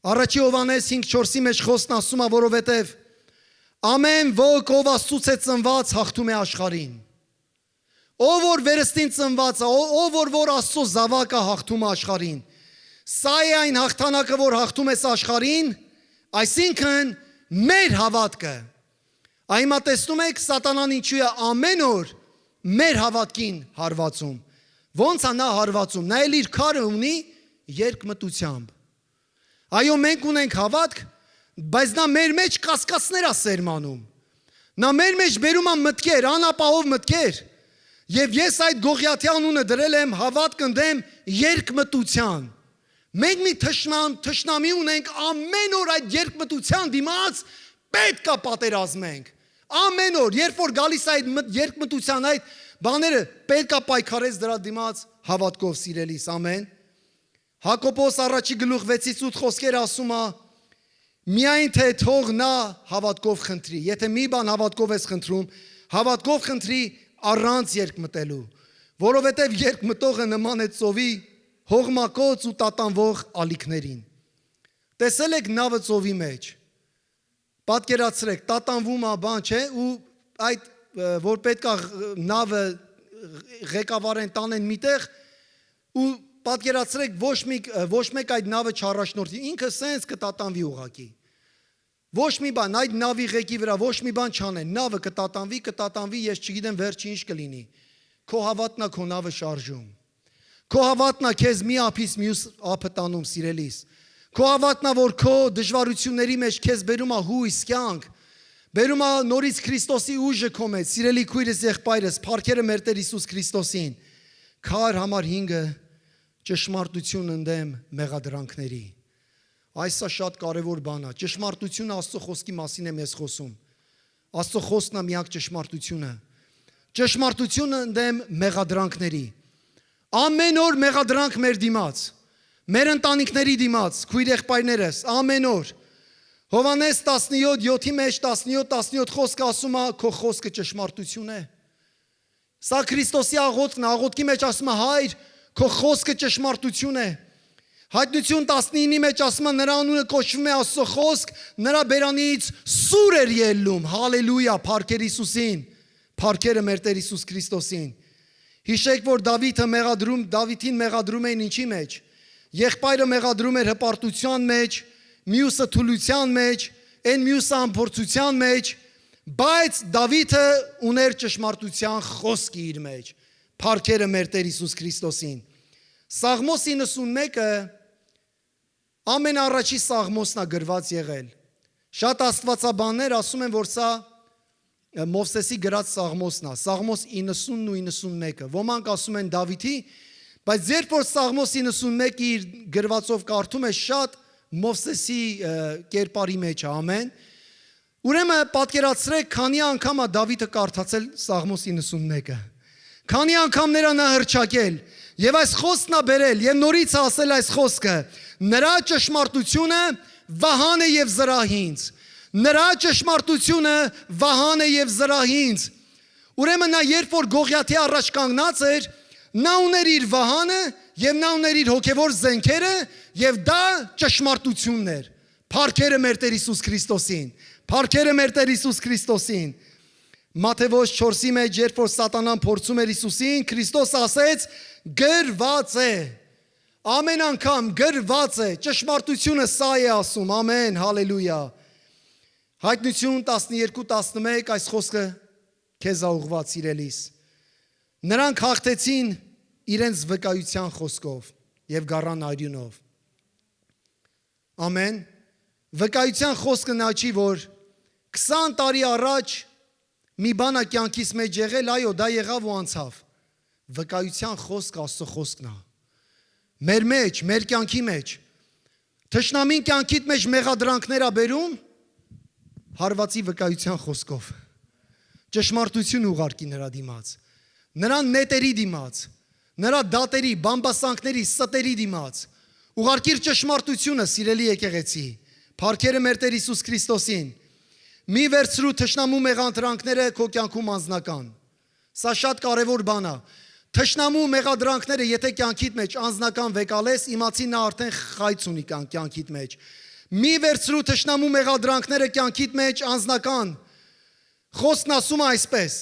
Speaker 1: Առաջի Հովհաննես 5:4-ի մեջ խոսքն ասում է, որովհետև ամեն ոք ով Աստծուց է ծնված հաղթում է աշխարհին։ Ով որ վերստին ծնված է, ով որ Աստծո զավակ է հաղթում է աշխարհին։ Սա է այն հաղթանակը, որ հաղթում ես աշխարհին, այսինքն մեր հավատքը։ Այմա տեսնում եք սատանան ինչու է ամեն օր մեր հավատքին հարվածում։ Ոնց է նա հարվածում։ Նա էլ իր քարը ունի երկմտությամբ։ Այո, մենք ունենք հավատք, բայց նա մեր մեջ կասկածներ է սերմանում։ Նա մեր մեջ բերում է մտքեր, անապահով մտքեր։ Եվ ես այդ Գողիաթի անունը դրել եմ հավատք ընդդեմ երկմտության։ Մենք մի թշնամի ունենք, ամեն օր այդ երկմտության դիմաց պետք է պատերազմենք։ Ամեն օր, երբ որ գալիս է այդ երկմտության այդ բաները, պետք է պայքարես դրա դիմաց հավատքով սիրելիս, ամեն։ Հակոբոս առաջի գլուխ 6-8 խոսքերը ասում է. միայն թե թող նա հավատքով խնդրի։ Եթե մի բան հավատքով ես խնդրում, հավատքով խնդրի առանց երկմտելու, որովհետև երկմտողը նման է ծովի հողմակոծ ու տատանվող ալիքներին։ Տեսել եք նավը ծովի մեջ։ Պատկերացրեք, տատանվում է բան, չէ, ու այդ որ պետք է նավը ղեկավարեն տանեն միտեղ ու պատկերացրեք ոչ մեկ այդ նավը չառաջնորդի, ինքը սենց կտատանվի ուղակի։ Ոչ մի բան, այդ նավի ղեկի վրա ոչ մի բան չանեն, նավը կտատանվի, ես չգիտեմ վերջի ինչ կլինի։ Քո հավատն է քո նավը շարժում։ Քո հավատն է քեզ մի ափից մյուս ափը տանում, սիրելիս։ Քո հավատն է, որ քո դժվարությունների մեջ քեզ բերում է հույս, կյանք, բերում է նորից Քրիստոսի ուժը քո մեջ, սիրելի քույրս եղբայրս, փառքերը մեր Տեր Հիսուս Քրիստոսին։ Քար համար 5-ը ճշմարտություն ընդդեմ մեղադրանքների։ Այսա շատ կարևոր բան է։ Ճշմարտությունը Աստծո խոսքի մասին եմ ես խոսում։ Աստծո խոսքն է միակ ճշմարտությունը։ Ճշմարտությունը ընդդեմ մեղադրանքների։ Ամեն օր մեղադրանք մեր դիմաց, մեր ընտանիքների դիմաց, քույր եղբայրներս, ամեն օր։ Հովհաննես 17:7-ի մեջ 17 խոսքը ասում է, քո խոսքը ճշմարտություն է։ Սա Քրիստոսի աղոթքն է, աղոթքի մեջ ասում է, հայր, քո խոսքը ճշմարտություն է։ Հայտնություն 19-ի մեջ ասում է, նրա անունը կոչվում է Աստծո խոսք, նրա բերանից սուր էր ելնում, հալելույա, փառքեր Հիսուսին, փառքերը մեր Տեր Հիսուս Քրիստոսին։ Հիշեք, որ Դավիթին մեղադրում էին ինչի մեջ։ Եղբայրը մեղադրում էր հպարտության մեջ, մյուսը թուլության մեջ, այն մյուսը ամփորձության մեջ, բայց Դավիթը ուներ ճշմարտության խոսքի իր մեջ։ Փառքերը մեր Տեր Հիսուս Քրիստոսին։ Սաղմոս 91-ը ամենառաջի Սաղմոսն է գրված եղել։ Շատ աստվածաբաններ ասում են, որ սա Մովսեսի գրած Սաղմոսն է, Սաղմոս 90-ն ու 91-ը։ Ոմանք ասում են Դավիթի, բայց երբ որ Սաղմոս 91-ը իր գրվածով կարդում է, շատ Մովսեսի կերպարի մեջ է, ամեն։ Ուրեմն պատկերացրեք, քանի անգամ է Դավիթը կարդացել Սաղմոս 91-ը։ Քանի անգամներ է նա հռչակել, եւ այս խոսքն է բերել, եւ նորից է ասել այս խոսքը. նրա ճշմարտությունը վահան է եւ զրահինց։ Նրա ճշմարտությունը վահան է եւ զրահինց։ Ուրեմն նա երբ որ Գողիաթի առաջ կանգնած էր, նա ուներ իր վահանը եւ նա ուներ իր հոգեվոր զենքերը եւ դա ճշմարտությունն էր։ Փառքերը մեր Տեր Հիսուս Քրիստոսին։ Փառքերը մեր Տեր Հիսուս Քրիստոսին։ Մատթեոս 4-ի մեջ երբ որ սատանան փորձում էր Հիսուսին, Քրիստոս ասեց. գրված է։ Ամեն անգամ գրված է, ճշմարտությունը սա է ասում, ամեն, հալելույա։ Հայտնություն 12:11 այս խոսքը քեզ է ուղղված, սիրելիս։ Նրանք հաղթեցին իրենց վկայության խոսքով եւ գառան արյունով։ Ամեն։ Վկայության խոսքը նա չի, որ 20 տարի առաջ մի բան է կյանքիս մեջ եղել, այո, դա եղավ ու անցավ։ Վկայության խոսքը Աստծո խոսքն է։ Մեր մեջ, մեր կյանքի մեջ Թշնամին կյանքիդ մեջ մեղադրանքներ ա բերում հարվածի վկայության խոսքով։ Ճշմարտություն ուղարկի նրա դիմաց, նրան նետերի դիմաց, նրա դատերի, բամբասանքների, ստերի դիմաց։ Ուղարկիր ճշմարտությունը, սիրելի եկեղեցի, փառքերը մեր Տեր Հիսուս Քրիստոսին։ Մի վերցրու թշնամու մեղադրանքները քո կյանքում անձնական։ Սա շատ կարևոր բան է։ Թշնամու մեղադրանքները, եթե կյանքիդ մեջ անձնական վեկալես, իմացի նա արդեն խայծ ունի կյանքիդ մեջ։ Մի վերցրու թշնամու մեղադրանքները կյանքիդ մեջ անձնական։ Խոսքն ասում է այսպես.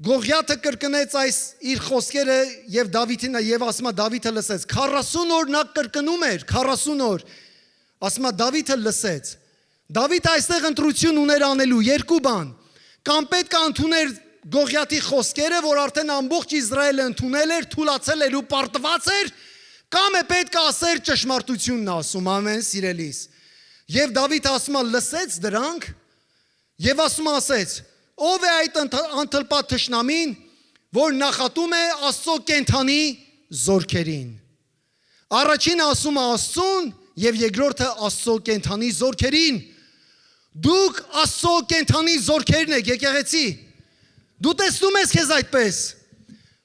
Speaker 1: Գողիաթը կրկնեց այս իր խոսքերը եւ Դավիթին եւ ասում է Դավիթը լսեց։ 40 օր նա կրկնում էր, 40 օր։ Ասում է Դավիթը լսեց։ Դավիթը այստեղ ընտրություն ուներ անելու երկու բան։ Կամ պետք է ընդուներ Գողիաթի խոսքերը, որ արդեն ամբողջ Իսրայելը ընդունել էր, թուլացել էր ու պարտված էր, կամ է պետք է ասեր ճշմարտությունն ասում, ամեն սիրելիս։ Եվ Դավիթը ասում է լսեց դրանք եւ ասում ասեց. ով է այդ անթլպատ թշնամին, որ նախատում է Աստծո կենթանի զորքերին։ Առաջինը ասում է Աստծուն եւ երկրորդը Աստծո կենթանի զորքերին։ Դուք Աստծո կենթանի զորքերն եք, եկեղեցի։ Դու տեսնում ես քեզ այդպես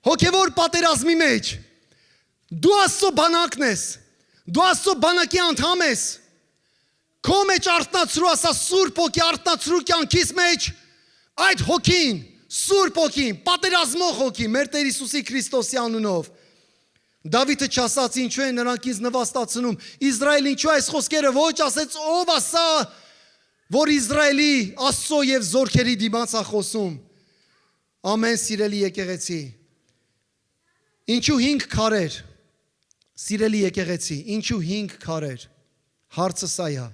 Speaker 1: հոգևոր պատերազմի մեջ։ Դու Աստծո բանակն ես։ Դու Աստծո բանակի անդամ ես։ Քո մեջ արտնացրու, ասա Սուրբ Հոգի արտնացրու կյանքիս մեջ այդ հոգին, Սուրբ Հոգին, պատերազմող հոգի, մեր Տեր Հիսուսի Քրիստոսի անունով։ Դավիթը չասաց ինչու է նրանք ինձ նվաստացնում։ Իսրայել ինչու այս խոսքերը ոչ ասեց ով ասա, որ Իսրայելի Աստծո եւ զորքերի դիմաց է խոսում։ Ամեն սիրելի եկեղեցի։ Ինչու 5 քարեր։ Սիրելի եկեղեցի, ինչու 5 քարեր։ Հարցը սա է։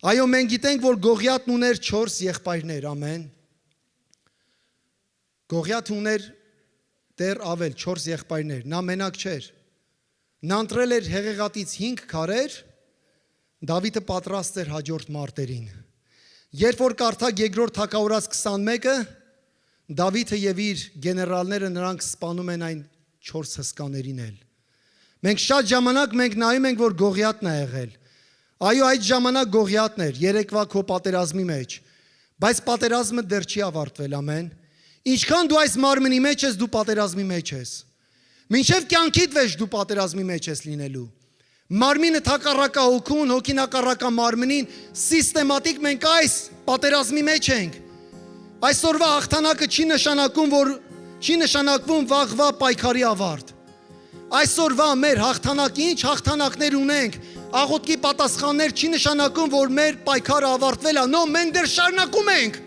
Speaker 1: Այո, մենք գիտենք, որ Գողիաթն ուներ 4 եղբայրներ, ամեն։ Գողիաթ ուներ դեռ ավել 4 եղբայրներ, նա մենակ չէր։ Նա ընտրել էր Հեղեղատից 5 քարեր, Դավիթը պատրաստ էր հաջորդ մարտերին։ Երբ որ կարդակ երկրորդ Թագավորաց 21-ը, Դավիթը եւ իր գեներալները նրանք սպանում են այն 4 հսկաներին էլ։ Մենք շատ ժամանակ նայում ենք, որ Գողիաթն է եղել։ Այո, այդ ժամանակ Գողիաթն էր, երեկվա քո պատերազմի մեջ, բայց պատերազմը դեռ չի ավարտվել, ամեն։ Ինչքան դու այս մարմնի մեջ ես, դու պատերազմի մեջ ես։ Մինչև կյանքիդ վեճ դու պատերազմի մեջ ես լինելու։ Մարմինը թակառակա հոգուն, հոգին հակառակա մարմնին, սիստեմատիկ մենք այս պատերազմի մեջ ենք։ Այսօրվա հաղթանակը չի նշանակվում վաղվա պայքարի ավարտ։ Այսօրվա մեր հաղթանակը ինչ հաղթանակներ ունենք, աղոթքի պատասխաններ չի նշանակում, որ մեր պայքարը ավարտվել է, նո, մենք դեռ շարունակում ենք,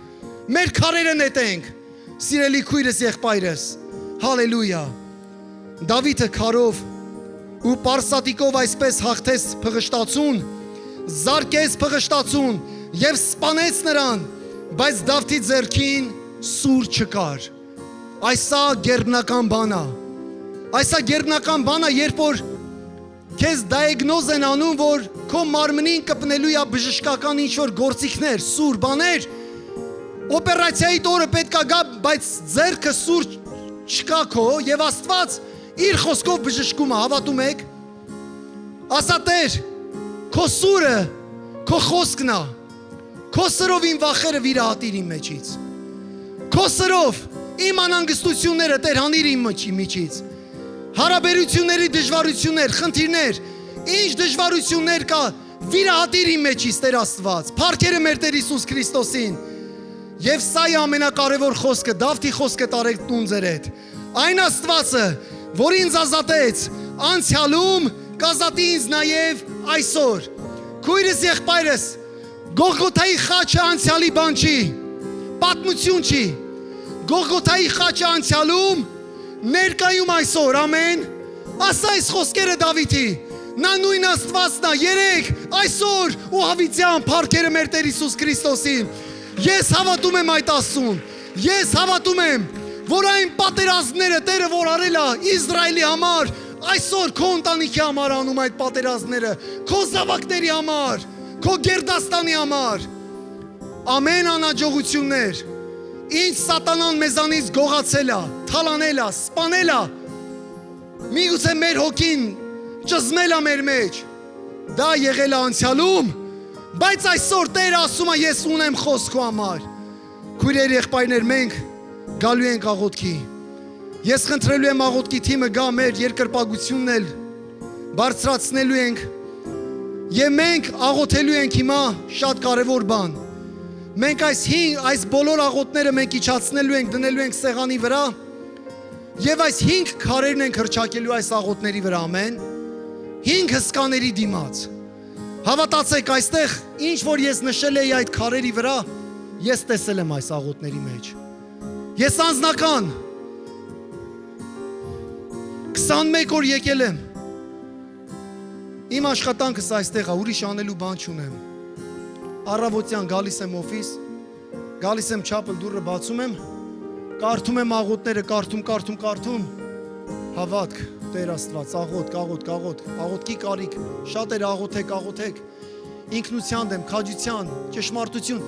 Speaker 1: մեր քարերը նետենք, սիրելի քույրս եղբայրս, հալելույա, Դավիթը քարով ու պարսատիկով այսպես հաղթեց փղշտացուն, զարկեց փղշտացուն և սպանեց նրան, բայց Դավթի ձեռքին սուր չկար, այսա գերբնական բան է, այսա գերբնական բան է, երբ որ քեզ դայգնոզ են անում, որ քո մարմնին կպնելու է բժշկական ինչ-որ գործիքներ, սուր բաներ, օպերացիայի օրը պետք է գա, բայց ձեռքը սուր չկա քո եւ Աստված իր խոսքով բժշկում է, հավատում եք։ Ասա Տեր, քո սուրը, քո խոսքն է, քո սրով իմ վախերը վիրահատիր իմ մեջից, քո սրով իմ անհանգստությունները Տեր հանիր իմ միջից, հարաբերությունների դժվարություններ, խնդիրներ, ինչ դժվարություններ կա, վիրահատիր իմ մեջից Տեր Աստված, փառքերը մեր Տեր Հիսուս Քրիստոսին։ Եվ սա է ամենակարևոր խոսքը, Դավթի խոսքը տարեք տուն ձեր հետ։ Այն Աստվածը, որ ինձ ազատեց անցյալում, կազատի ինձ նաև այսօր։ Քույրս եղբայրս, Գողգոթայի խաչը անցյալի բան չի, պատմություն չի։ Գողգոթայի խաչը անցյալում, ներկայում այսօր, ամեն։ Ասա այս խոսքերը Դավիթի, նա նույն Աստվածն է, երեք, այսօր ու հավիտյան, փառքերը մեր Տեր Հիսուս Քրիստոսին։ Ես հավատում եմ այդ Աստծուն, ես հավատում եմ, որ այն պատերազմները Տերը որ արել է Իսրայելի համար, այսօր քո ընտանիքի համար անում այդ պատերազմները, քո զավակների համար, քո գերդաստանի համար։ Ամեն անհաջողություններ, ինչ սատանան մեզանից գողացել է, թալանել է, սպանել է, միգուցե մեր հոգին ճզմել է մեր մեջ, Դա եղել է անցյալում, բայց այսօր Տերը ասում է ես ունեմ խոսք քո համար։ Քույրեր, եղբայրներ, մենք գալու ենք աղոթքի։ Ես խնդրելու եմ աղոթքի թիմը գա մեր երկրպագությունն էլ բարձրացնելու ենք։ Եվ մենք աղոթելու ենք հիմա շատ կարևոր բան։ Մենք այս բոլոր աղոթները մենք իջացնելու ենք, դնելու ենք սեղանի վրա եւ այս 5 քարերն ենք հրճակելու այս աղոթների վրա, ամեն։ 5 հսկաների դիմաց։ Հավատացեք, այստեղ ինչ որ ես նշել էի այդ քարերի վրա, ես տեսել եմ այս աղոթների մեջ։ Ես անձնական 21 օր եկել եմ։ Իմ աշխատանքս այստեղ է, ուրիշ անելու բան չունեմ։ Առավոտյան գալիս եմ օֆիս, գալիս եմ չափը դուռը բացում եմ, կարդում եմ աղոթները, կարդում, հավատք, Տեր Աստված, աղոթք, աղոթքի կարիք, շատերը աղոթեք, ինքնության դեմ, քաջության, ճշմարտություն։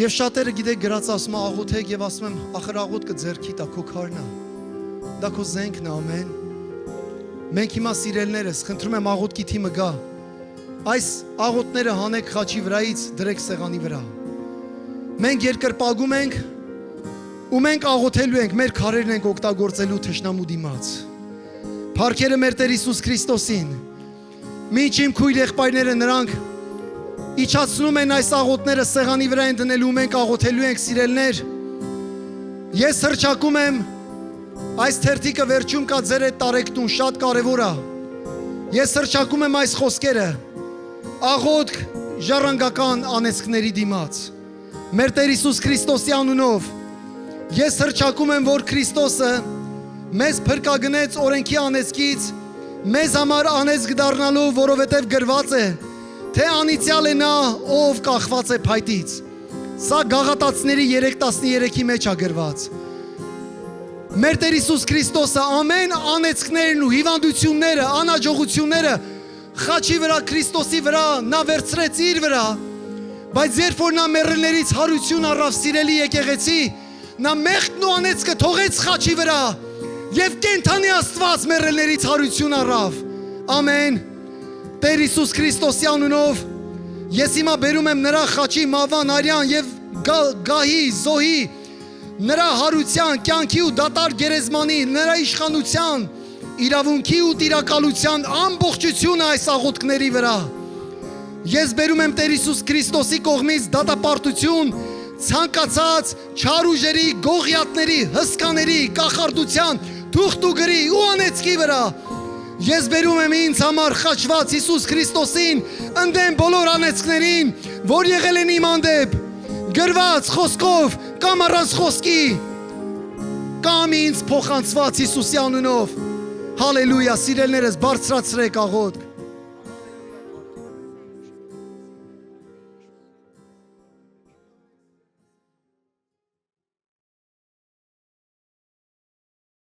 Speaker 1: Եվ շատերը գիտեք գրած ասում աղոթեք եւ ասում եմ, ախր աղոթքը ձեռքի տա, քո քարն է։ Դա քո զենքն է, ամեն։ Մենք հիմա սիրելներս, խնդրում եմ աղոթքի թիմը գա։ Այս աղոթները հանեք խաչի վրայից, դրեք սեղանի վրա։ Մենք երկրպագում ենք ու մենք աղոթելու ենք, մեր քարերն ենք օգտագործելու թշնամու դիմաց։ Փառքերը մեր Տեր Հիսուս Քրիստոսին։ Մինչ իմ քույր եղբայրները նրանք իջացնում են այս աղոթները սեղանի վրա են դնելու, մենք աղոթելու ենք, սիրելներ։ Ես հրճակում եմ այս թերթիկը վերջում կա ձեր այդ տարեկտուն, շատ կարևոր է։ Ես հրճակում եմ այս խոսքերը աղոթք ժառանգական անեծքների դիմաց։ Մեր Տեր Հիսուս Քրիստոսի անունով ես հրճակում եմ, որ Քրիստոսը մեզ փրկագնեց օրենքի անեծքից, մեզ համար անեծք դառնալու, որովհետև գրված է, թե անիծյալ է նա, ով կախված է փայտից։ Սա Գաղատացիների 3:13-ի մեջ է գրված։ Մեր Տեր Հիսուս Քրիստոսը ամեն անեծքներն ու հիվանդությունները, անհաջողությունները խաչի վրա, Քրիստոսի վրա նա վերցրեց իր վրա, բայց երբ որ նա մեռելներից հարություն առավ, սիրելի եկեղեցի, նա մեղքն ու անեծքը թողեց խաչի վրա եւ կենթանի Աստված մեռելներից հարություն առավ։ Ամեն։ Տեր Հիսուս Քրիստոսի անունով ես հիմա բերում եմ նրա խաչի մավան, արյան եւ գահի, զոհի, նրա հարության, կյանքի ու դատար գերեզմանի, նրա իշխանության, իրավունքի ու տիրակալության ամբողջությունը այս աղոթքների վրա։ Ես բերում եմ Տեր Հիսուս Քրիստոսի կողմից դատապարտություն ցանկացած չար ուժերի, գողիաթների, հսկաների, կախարդության, թուղթ ու գրի ու անեծքի վրա։ Ես բերում եմ ինձ համար խաչված Հիսուս Քրիստոսին ընդդեմ բոլոր անեծքներին, որ եղել են իմ հանդեպ, գրված խոսքով կամ առանց խոսքի, կամ ինձ փոխանցված Հիսուսի անունով։ Հալելույա, սիրելներս, բարձրացրեք աղոթք։